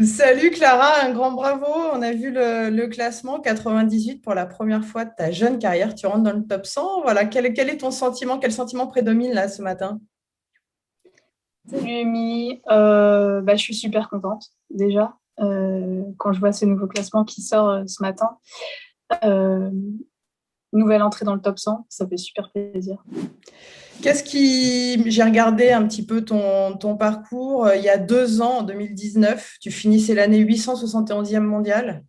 Salut Clara, un grand bravo. On a vu le classement 98 pour la première fois de ta jeune carrière. Tu rentres dans le top 100. Voilà, quel est ton sentiment? Quel sentiment prédomine là ce matin? Salut Amy. Je suis super contente déjà quand je vois ce nouveau classement qui sort ce matin. Euh, Nouvelle entrée dans le top 100, ça fait super plaisir. J'ai regardé un petit peu ton parcours. Il y a 2 ans, en 2019, tu finissais l'année 871e mondiale.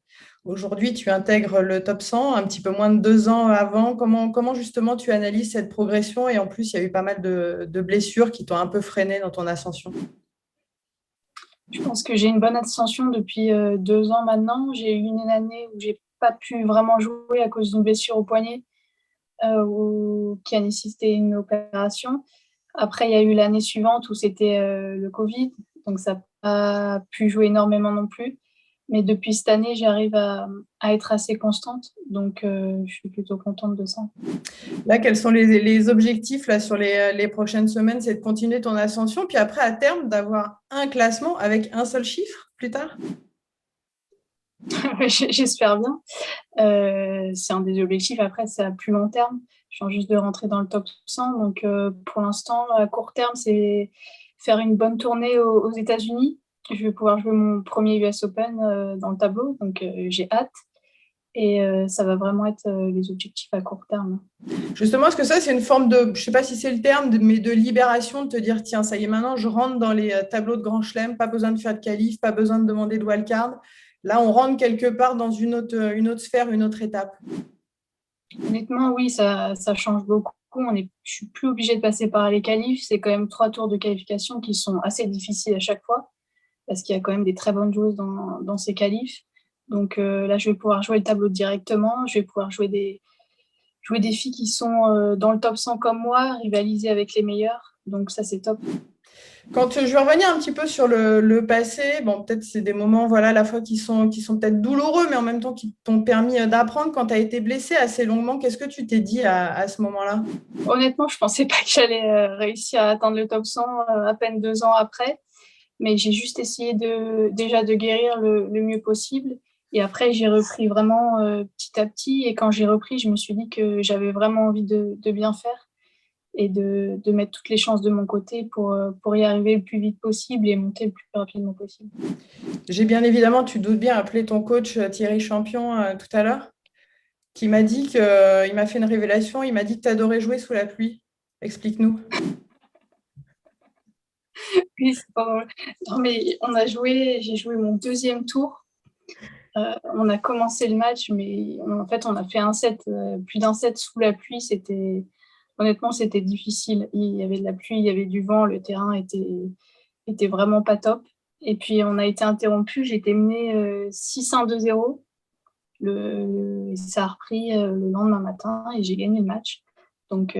Aujourd'hui, tu intègres le top 100, un petit peu moins de 2 ans avant. Comment justement tu analyses cette progression? Et en plus, il y a eu pas mal de blessures qui t'ont un peu freiné dans ton ascension. Je pense que j'ai une bonne ascension depuis 2 ans maintenant. J'ai eu une année où j'ai pas pu vraiment jouer à cause d'une blessure au poignet qui a nécessité une opération. Après, il y a eu l'année suivante où c'était le Covid, donc ça n'a pas pu jouer énormément non plus. Mais depuis cette année, j'arrive à être assez constante, donc je suis plutôt contente de ça. Là, quels sont les objectifs là, sur les prochaines semaines? C'est de continuer ton ascension, puis après, à terme, d'avoir un classement avec un seul chiffre plus tard? J'espère bien. C'est un des objectifs. Après, c'est à plus long terme. Je viens juste de rentrer dans le top 100. Donc, pour l'instant, à court terme, c'est faire une bonne tournée aux États-Unis. Je vais pouvoir jouer mon premier US Open dans le tableau. Donc, j'ai hâte. Et ça va vraiment être les objectifs à court terme. Justement, est-ce que ça, c'est une forme de, je ne sais pas si c'est le terme, mais de libération, de te dire, tiens, ça y est, maintenant, je rentre dans les tableaux de Grand Chelem, pas besoin de faire de qualif, pas besoin de demander de wildcard. Là, on rentre quelque part dans une autre sphère, une autre étape. Honnêtement, oui, ça change beaucoup. Je suis plus obligée de passer par les qualifs. C'est quand même 3 tours de qualification qui sont assez difficiles à chaque fois parce qu'il y a quand même des très bonnes joueuses dans ces qualifs. Donc là, je vais pouvoir jouer le tableau directement. Je vais pouvoir jouer des filles qui sont dans le top 100 comme moi, rivaliser avec les meilleures. Donc ça, c'est top. Je vais revenir un petit peu sur le passé, bon, peut-être c'est des moments, voilà, à la fois qui sont peut-être douloureux, mais en même temps qui t'ont permis d'apprendre quand tu as été blessé assez longuement. Qu'est-ce que tu t'es dit à ce moment-là? Honnêtement, je pensais pas que j'allais réussir à atteindre le top 100 à peine 2 ans après. Mais j'ai juste essayé déjà de guérir le mieux possible. Et après, j'ai repris vraiment petit à petit. Et quand j'ai repris, je me suis dit que j'avais vraiment envie de bien faire et de mettre toutes les chances de mon côté pour y arriver le plus vite possible et monter le plus rapidement possible. J'ai bien évidemment, tu doutes bien, appelé ton coach Thierry Champion tout à l'heure, qui m'a dit il m'a fait une révélation, il m'a dit que tu adorais jouer sous la pluie. Explique-nous. Oui, c'est pas drôle. Non, mais j'ai joué mon deuxième tour. On a commencé le match, mais en fait, on a fait un set, plus d'un set sous la pluie. Honnêtement, c'était difficile. Il y avait de la pluie, il y avait du vent, le terrain était vraiment pas top. Et puis, on a été interrompu. J'étais menée 6-1, 2-0. Ça a repris le lendemain matin et j'ai gagné le match. Donc,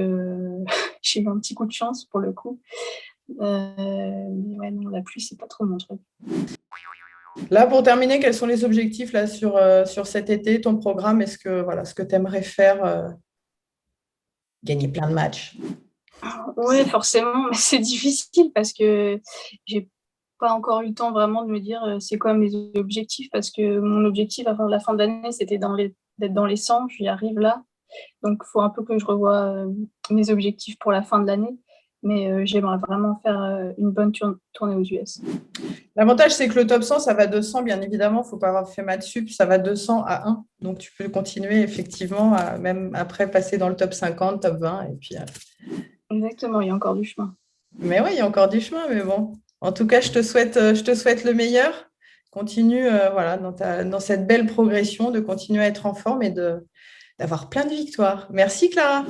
j'ai eu un petit coup de chance pour le coup. Mais ouais, non, la pluie, c'est pas trop mon truc. Là, pour terminer, quels sont les objectifs là, sur cet été, ton programme? Est-ce que voilà, ce que tu aimerais faire, gagner plein de matchs? Ouais, forcément, mais c'est difficile parce que j'ai pas encore eu le temps vraiment de me dire c'est quoi mes objectifs parce que mon objectif avant la fin de l'année, c'était d'être dans les 100, j'y arrive là. Donc, il faut un peu que je revoie mes objectifs pour la fin de l'année. Mais j'aimerais vraiment faire une bonne tournée aux US. L'avantage, c'est que le top 100, ça va de 100, bien évidemment. Il ne faut pas avoir fait maths sup, ça va de 100 à 1. Donc, tu peux continuer effectivement, même après passer dans le top 50, top 20. Et puis, Exactement, il y a encore du chemin. mais oui, il y a encore du chemin, mais bon. En tout cas, je te souhaite le meilleur. Continue voilà, dans cette belle progression, de continuer à être en forme et d'avoir plein de victoires. Merci, Clara.